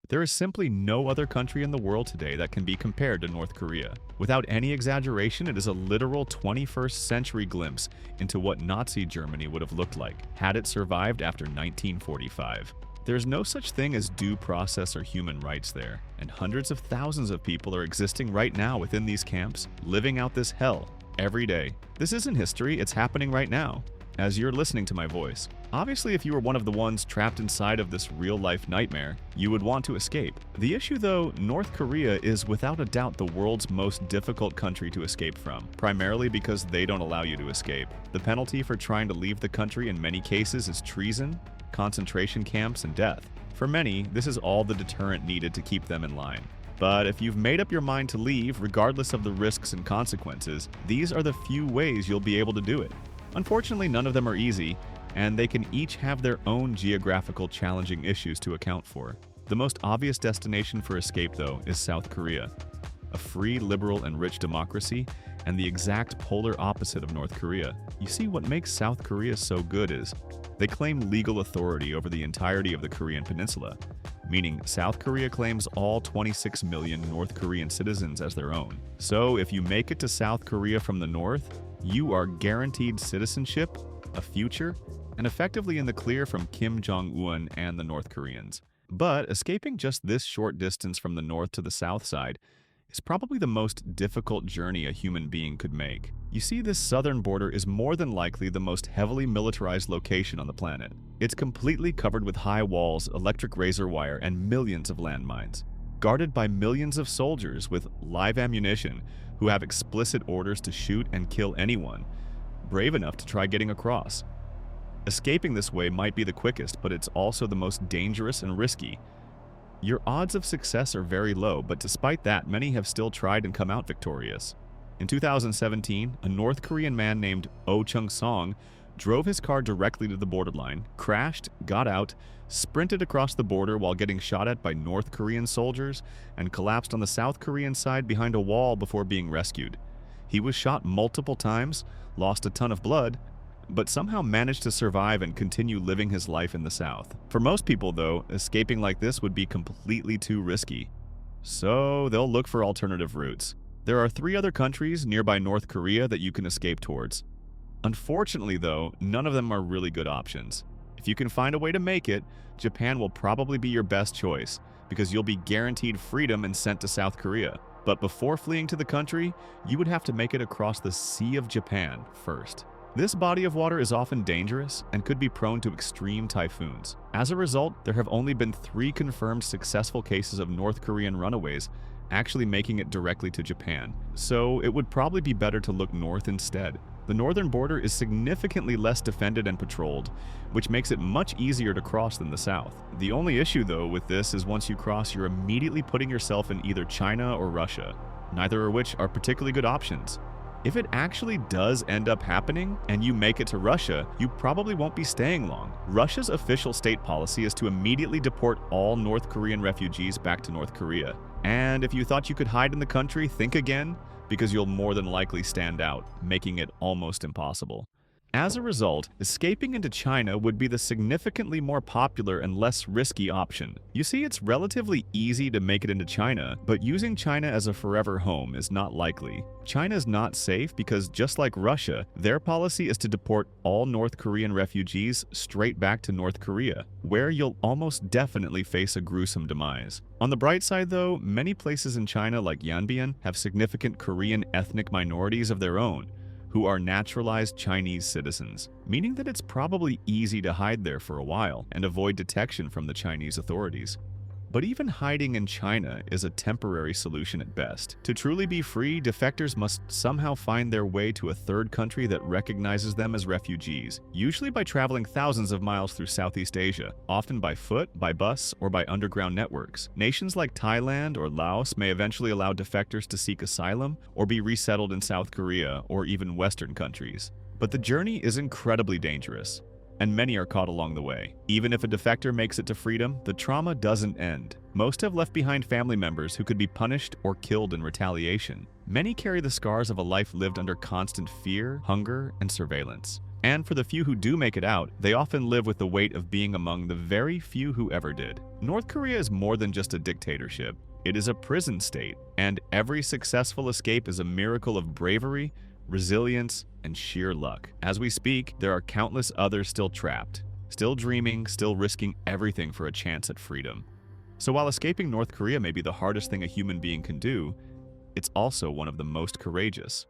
There is simply no other country in the world today that can be compared to North Korea. Without any exaggeration, it is a literal 21st century glimpse into what Nazi Germany would have looked like had it survived after 1945. There's no such thing as due process or human rights there, and hundreds of thousands of people are existing right now within these camps, living out this hell every day. This isn't history, it's happening right now, as you're listening to my voice. Obviously, if you were one of the ones trapped inside of this real-life nightmare, you would want to escape. The issue though, North Korea is without a doubt the world's most difficult country to escape from, primarily because they don't allow you to escape. The penalty for trying to leave the country in many cases is treason, concentration camps, and death. For many, this is all the deterrent needed to keep them in line. But if you've made up your mind to leave, regardless of the risks and consequences, these are the few ways you'll be able to do it. Unfortunately, none of them are easy, and they can each have their own geographical challenging issues to account for. The most obvious destination for escape, though, is South Korea, a free, liberal, and rich democracy, and the exact polar opposite of North Korea. You see, what makes South Korea so good is they claim legal authority over the entirety of the Korean peninsula, meaning South Korea claims all 26 million North Korean citizens as their own. So if you make it to South Korea from the north, you are guaranteed citizenship, a future, and effectively in the clear from Kim Jong-un and the North Koreans. But escaping just this short distance from the north to the south side is probably the most difficult journey a human being could make. You see, this southern border is more than likely the most heavily militarized location on the planet. It's completely covered with high walls, electric razor wire, and millions of landmines, guarded by millions of soldiers with live ammunition who have explicit orders to shoot and kill anyone brave enough to try getting across. Escaping this way might be the quickest, but it's also the most dangerous and risky. Your odds of success are very low, but despite that, many have still tried and come out victorious. In 2017, a North Korean man named Oh-Chung-Song drove his car directly to the borderline, crashed, got out, sprinted across the border while getting shot at by North Korean soldiers, and collapsed on the South Korean side behind a wall before being rescued. He was shot multiple times, lost a ton of blood, but somehow managed to survive and continue living his life in the South. For most people, though, escaping like this would be completely too risky. So they'll look for alternative routes. There are 3 other countries nearby North Korea that you can escape towards. Unfortunately, though, none of them are really good options. If you can find a way to make it, Japan will probably be your best choice, because you'll be guaranteed freedom and sent to South Korea. But before fleeing to the country, you would have to make it across the Sea of Japan first. This body of water is often dangerous and could be prone to extreme typhoons. As a result, there have only been 3 confirmed successful cases of North Korean runaways actually making it directly to Japan, so it would probably be better to look north instead. The northern border is significantly less defended and patrolled, which makes it much easier to cross than the south. The only issue, though, with this is once you cross, you're immediately putting yourself in either China or Russia, neither of which are particularly good options. If it actually does end up happening and you make it to Russia, you probably won't be staying long. Russia's official state policy is to immediately deport all North Korean refugees back to North Korea. And if you thought you could hide in the country, think again, because you'll more than likely stand out, making it almost impossible. As a result, escaping into China would be the significantly more popular and less risky option. You see, it's relatively easy to make it into China, but using China as a forever home is not likely. China is not safe because, just like Russia, their policy is to deport all North Korean refugees straight back to North Korea, where you'll almost definitely face a gruesome demise. On the bright side, though, many places in China like Yanbian have significant Korean ethnic minorities of their own, who are naturalized Chinese citizens, meaning that it's probably easy to hide there for a while and avoid detection from the Chinese authorities. But even hiding in China is a temporary solution at best. To truly be free, defectors must somehow find their way to a third country that recognizes them as refugees, usually by traveling thousands of miles through Southeast Asia, often by foot, by bus, or by underground networks. Nations like Thailand or Laos may eventually allow defectors to seek asylum or be resettled in South Korea or even Western countries. But the journey is incredibly dangerous, and many are caught along the way. Even if a defector makes it to freedom, the trauma doesn't end. Most have left behind family members who could be punished or killed in retaliation. Many carry the scars of a life lived under constant fear, hunger, and surveillance. And for the few who do make it out, they often live with the weight of being among the very few who ever did. North Korea is more than just a dictatorship. It is a prison state, and every successful escape is a miracle of bravery, resilience, and sheer luck. As we speak, there are countless others still trapped, still dreaming, still risking everything for a chance at freedom. So while escaping North Korea may be the hardest thing a human being can do, it's also one of the most courageous.